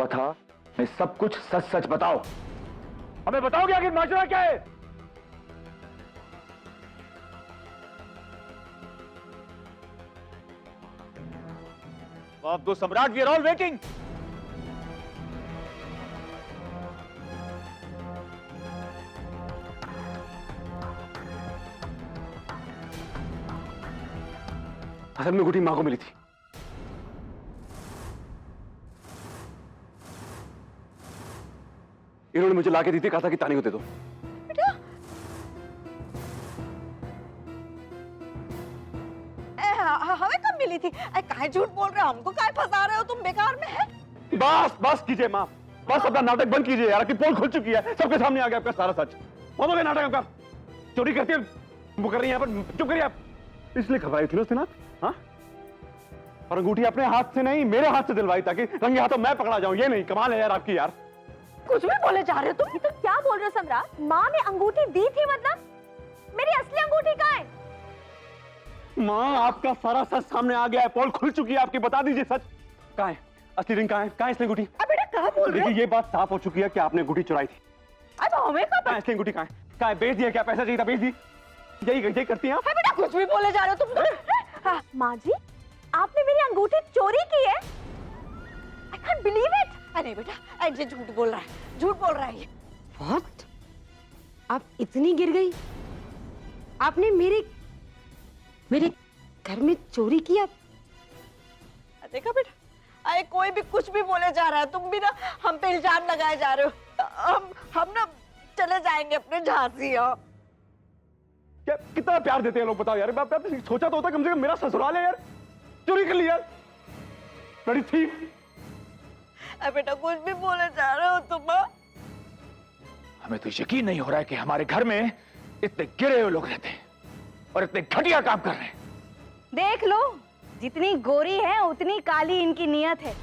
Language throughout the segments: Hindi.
हुआ था, मैं सब कुछ सच सच बताओ। हमें बताओगे आखिर माजरा क्या है? आप दो सम्राट, वी आर ऑल वेटिंग। असल में गुटी मां को मिली थी। इन्होंने मुझे लाके दी थी, कहा था कि तानी को दे दो। बेटा हमें कब मिली थी? काहे झूठ बोल रहे हो? हमको काहे फंसा रहे हो? तुम बेकार में है। बस बस कीजिए मां, बस अपना नाटक बंद कीजिए यार। आपकी पोल खुल चुकी है, सबके सामने आ गया आपका सारा सच। बंद हो गया नाटक आपका। चोरी करती है वो कर रही है, यहाँ पर चुप करिए आप। इसलिए घबराई थी ना उसने ना, हाँ? और अंगूठी अपने हाथ से नहीं मेरे हाथ से दिलवाई ताकि रंगे हाथों मैं पकड़ा जाऊं। ये नहीं, कमाल है यार आपकी यार। कुछ भी बोले जा रहे हो तुम। ये तो क्या बोल रहे हो सम्राट? माँ ने अंगूठी दी थी मतलब? मेरी असली अंगूठी कहाँ है? माँ आपका सारा सच सामने आ गया है, पोल खुल चुकी है आपकी। बता दीजिए सच कहाँ है, असली रिंग कहाँ है, कहाँ है असली अंगूठी? अब बेटा कहाँ बोल रहे हो? देखिए ये बात साफ हो चुकी है कि आपने अंगूठी चुराई थी। अब हमें कब? असली अंगूठी कहाँ है? बेच दिया क्या? पैसा चाहिए था बेच दी? यही करती हैं आप? बेटा कुछ भी बोले जा रहे हो तुम। माँ जी आपने मेरी अंगूठी चोरी की है? I can't believe it। अरे बेटा ये झूठ बोल रहा है, झूठ बोल रहा है ये। What? आप इतनी गिर गई? आपने मेरे घर में चोरी किया? देखा बेटा, अरे कोई भी कुछ भी बोले जा रहा है, तुम भी ना हम पे इल्जाम लगाए जा रहे हो। हम ना चले जाएंगे अपने झांसी। क्या कितना प्यार देते हैं लोग, बताओ यार। आपने सोचा तो होता कम से कम मेरा ससुराल है यार, चोरी कर ली यार। बड़ी थी। बेटा कुछ भी बोले जा रहे हो तुम। हमें तो यकीन नहीं हो रहा है कि हमारे घर में इतने गिरे हुए लोग रहते हैं और इतने घटिया काम कर रहे हैं। देख लो, जितनी गोरी है उतनी काली इनकी नियत है।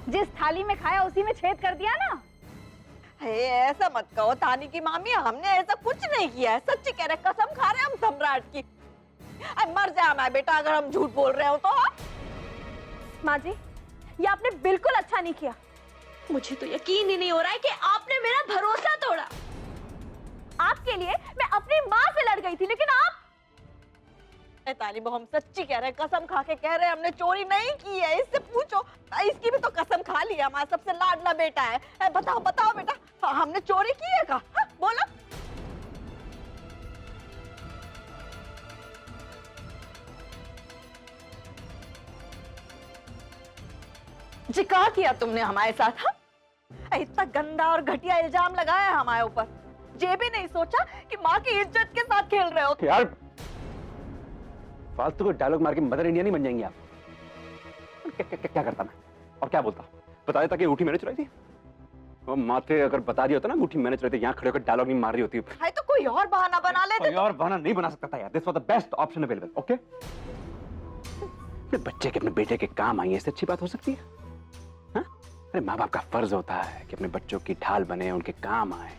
जिस थाली में खाया उसी में छेद कर दिया ना। ऐसा मत कहो तानी की मामी, हमने ऐसा कुछ नहीं किया है। सच्ची कह रहे, कसम खा रहे हम सम्राट की। मर जाए हमारा बेटा अगर हम झूठ बोल रहे हो तो। माँ जी ये आपने बिल्कुल अच्छा नहीं किया। मुझे तो यकीन ही नहीं हो रहा है कि आपने मेरा भरोसा तोड़ा। आपके लिए मैं अपनी माँ से लड़ गई थी, लेकिन आप। ताली बहू हम सच्ची कह रहे हैं, कसम खा के कह रहे हैं हमने चोरी नहीं की है। इससे पूछो, इसकी भी तो कसम खा ली है। हमारा सबसे लाडला बेटा है। बताओ बताओ बेटा, हमने चोरी की है का? बोलो। जी क्या किया तुमने हमारे साथ? हाँ इतना गंदा और घटिया इल्जाम लगाया हमारे ऊपर। ये भी नहीं सोचा कि माँ की इज्जत के साथ खेल रहे हो यार। फालतू को डायलॉग मार के मदर इंडिया नहीं बन जाएंगे आप। क्या करता मैं और क्या बोलता? बता देता कि अंगूठी मैंने चुराई थी। वो माथे अगर बता दिया होता ना अंगूठी मैंने चुराई थी, यहाँ खड़े होकर डायलॉग नहीं मार रही होती। भाई तो कोई और बहाना बना लेते। कोई और बहाना नहीं बना सकता था यार। This was the best option available. Okay, बच्चे के अपने बेटे के काम आई है, इससे अच्छी बात हो सकती है? हाँ? अरे माँ बाप का फर्ज होता है कि अपने बच्चों की ढाल बने, उनके काम आए।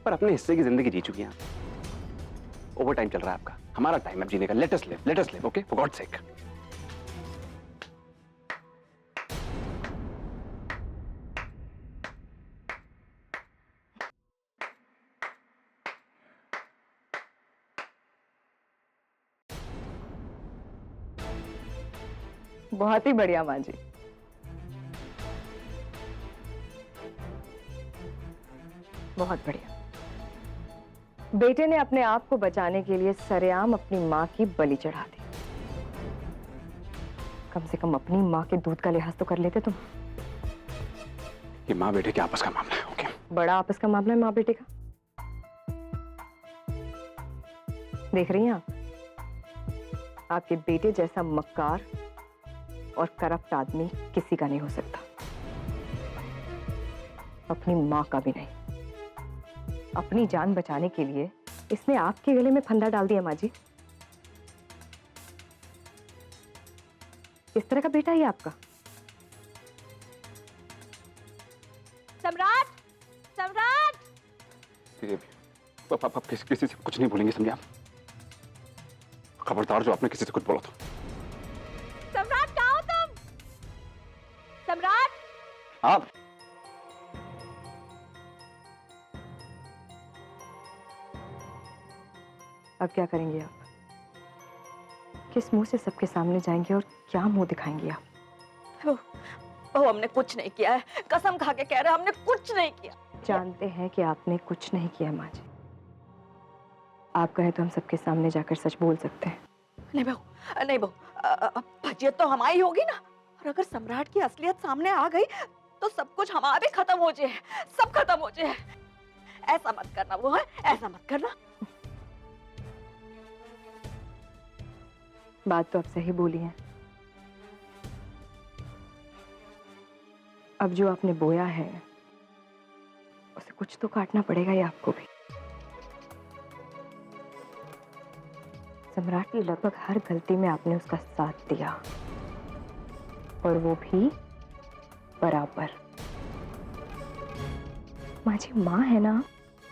पर अपने हिस्से की जिंदगी जी चुकी हैं। ओवर टाइम चल रहा है आपका, हमारा टाइम अब जीने का। Let us live, okay, for God's sake. बहुत ही बढ़िया माँ जी। बहुत बढ़िया। बेटे ने अपने आप को बचाने के लिए सरेआम अपनी माँ की बलि चढ़ा दी। कम से कम अपनी माँ के दूध का लिहाज तो कर लेते तुम। ये माँ बेटे के आपस का मामला है। ओके, बड़ा आपस का मामला है माँ बेटे का। देख रही हैं आप, आपके बेटे जैसा मक्कार और करप्ट आदमी किसी का नहीं हो सकता, अपनी माँ का भी नहीं। अपनी जान बचाने के लिए इसने आपके गले में फंदा डाल दिया। माँ जी किस तरह का बेटा है आपका? सम्राट, सम्राट। किसी से कुछ नहीं बोलेंगे, समझे आप? खबरदार जो आपने किसी से कुछ बोला तो। सम्राट कहाँ हो तुम? सम्राट, आप अब क्या करेंगे आप? किस मुंह से सबके सामने जाएंगे और क्या मुंह दिखाएंगे आप? बहू हमने कुछ नहीं किया है, कसम खा के कह रहे हैं हमने कुछ नहीं किया। जानते हैं कि आपने कुछ नहीं किया माँ जी। आप कहे तो हम सबके सामने जाकर सच बोल सकते हैं। नहीं बहू, नहीं बहू, फजीयत तो हमारी होगी ना। और अगर सम्राट की असलियत सामने आ गई तो सब कुछ हमारा भी खत्म हो जाए, सब खत्म हो जाए। ऐसा मत करना वो है, ऐसा मत करना। बात तो आप सही बोली है। अब जो आपने बोया है उसे कुछ तो काटना पड़ेगा ही आपको भी। सम्राट की लगभग हर गलती में आपने उसका साथ दिया, और वो भी बराबर। माँ जी, माँ है ना,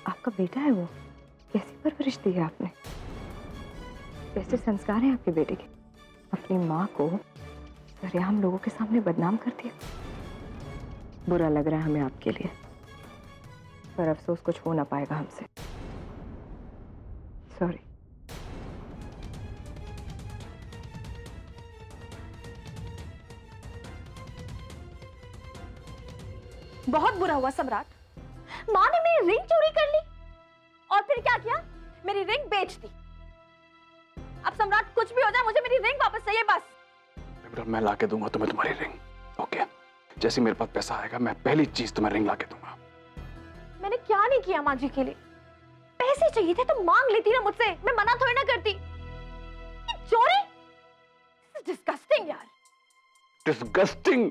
आपका बेटा है वो। कैसी परवरिश दी है आपने, कैसे संस्कार हैं आपके बेटे के। अपनी माँ को सरेआम लोगों के सामने बदनाम कर दिया। बुरा लग रहा है हमें आपके लिए, पर अफसोस कुछ हो ना पाएगा हमसे। सॉरी। बहुत बुरा हुआ सम्राट, माँ ने मेरी रिंग चोरी कर ली और फिर क्या किया, मेरी रिंग बेच दी। अब सम्राट कुछ भी हो जाए मुझे मेरी रिंग वापस चाहिए बस। बेटा मैं ला के दूंगा तुम्हें तुम्हारी रिंग, ओके? जैसे मेरे पास पैसा आएगा मैं पहली चीज तुम्हें रिंग ला के दूंगा। मैंने क्या नहीं किया माँ जी के लिए, पैसे चाहिए थे तो मांग लेती ना मुझसे, मैं मना थोड़ी ना करती। चोरी, डिस्गस्टिंग यार। Disgusting?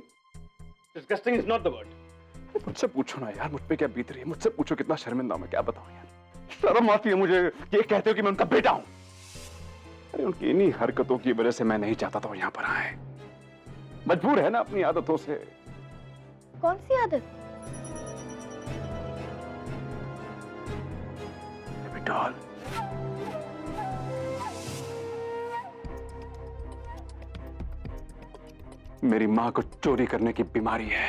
Disgusting is not the word. मुझसे पूछो ना यार, मुझ पे क्या बीत रही है, मुझसे पूछो कितना शर्मिंदा मैं क्या बताऊं यार। शर्म आती है मुझे, ये कहते हो कि मैं उनका बेटा हूं। अरे उनकी इन्हीं हरकतों की वजह से मैं नहीं चाहता था वो यहां पर आए। मजबूर है ना अपनी आदतों से। कौन सी आदत? डॉल, मेरी मां को चोरी करने की बीमारी है।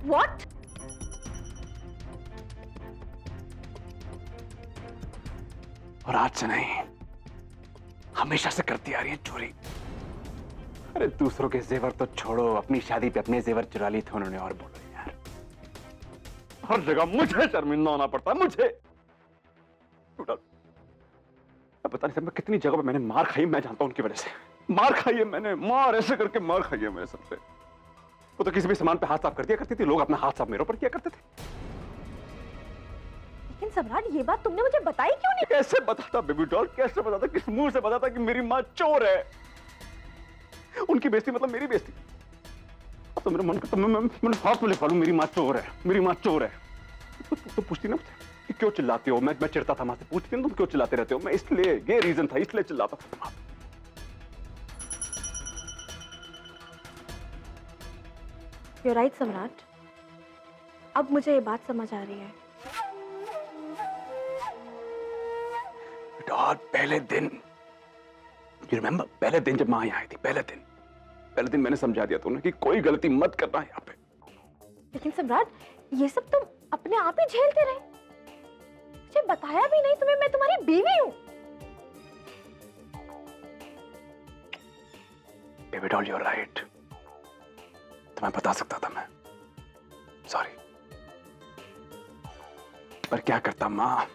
What? और आज से नहीं, हमेशा से करती आ रही है चोरी। अरे दूसरों के जेवर तो छोड़ो, अपनी शादी पे अपने जेवर चुरा लिए थे उन्होंने। और बोलो यार, हर जगह मुझे शर्मिंदा होना पड़ता है, मुझे। पता नहीं मैं कितनी जगह पे मैंने मार खाई, मैं जानता हूं उनकी वजह से। मार खाई है मैंने, मार ऐसे करके मार खाई है मैंने सबसे। वो तो किसी भी सामान पे हाथ साफ कर दिया करती थी, लोग अपना हाथ साफ मेरे ऊपर किया करते थे। लेकिन सम्राट ये बात तुमने मुझे बताई क्यों नहीं? कैसे बताता बेबी डॉल, कैसे बताता, किस मुंह से बताता कि मेरी माँ चोर है? उनकी बेइज्जती मतलब मेरी बेइज्जती। अब तो मेरा मन करता मैं हाथ में लिखवा लूं, मेरी माँ चोर है, मेरी माँ चोर है। तो पूछती ना मुझसे कि क्यों चिल्लाती हो? मैं चिढ़ता था माँ से, पूछती ना तुम क्यों चिल्लाते रहते हो? मैं इसलिए, ये रीजन था, इसलिए चिल्लाता था। You're right, सम्राट। अब मुझे ये बात समझ आ रही है। डॉल, पहले दिन, you remember, पहले दिन जब माँ यहाँ आई थी, पहले दिन मैंने समझा दिया था उन्हें कि कोई गलती मत करना यहाँ पे। लेकिन सम्राट, ये सब तुम अपने आप ही झेलते रहे, मुझे बताया भी नहीं तुम्हें मैं तुम्हारी बीवी हूँ। Baby doll, you're right। तुम्हें बता सकता था मैं, सॉरी। पर क्या करता, माँ,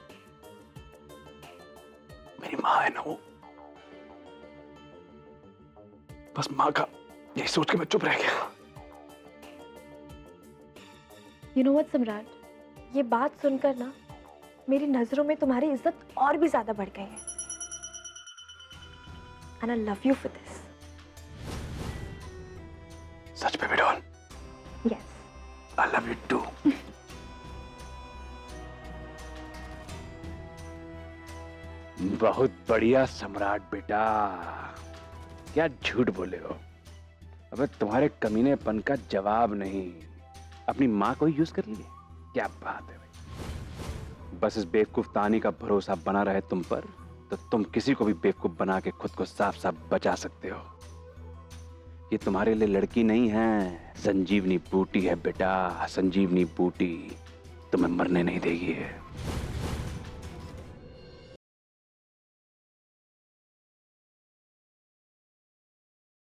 मेरी माँ है ना वो। बस माँ का यही सोच के मैं चुप रह गया। You know what, सम्राट, ये बात सुनकर ना मेरी नजरों में तुम्हारी इज्जत और भी ज्यादा बढ़ गई है। And I love you for this। Such baby doll? Yes। I love you too। बहुत बढ़िया सम्राट बेटा, क्या झूठ बोले हो। अबे तुम्हारे कमीनेपन का जवाब नहीं, अपनी माँ को ही यूज कर लिए। क्या बात है भाई। बस इस बेवकूफ तानी का भरोसा बना रहे तुम पर, तो तुम किसी को भी बेवकूफ बना के खुद को साफ साफ बचा सकते हो। ये तुम्हारे लिए लड़की नहीं है, संजीवनी बूटी है बेटा, संजीवनी बूटी। तुम्हें मरने नहीं देगी।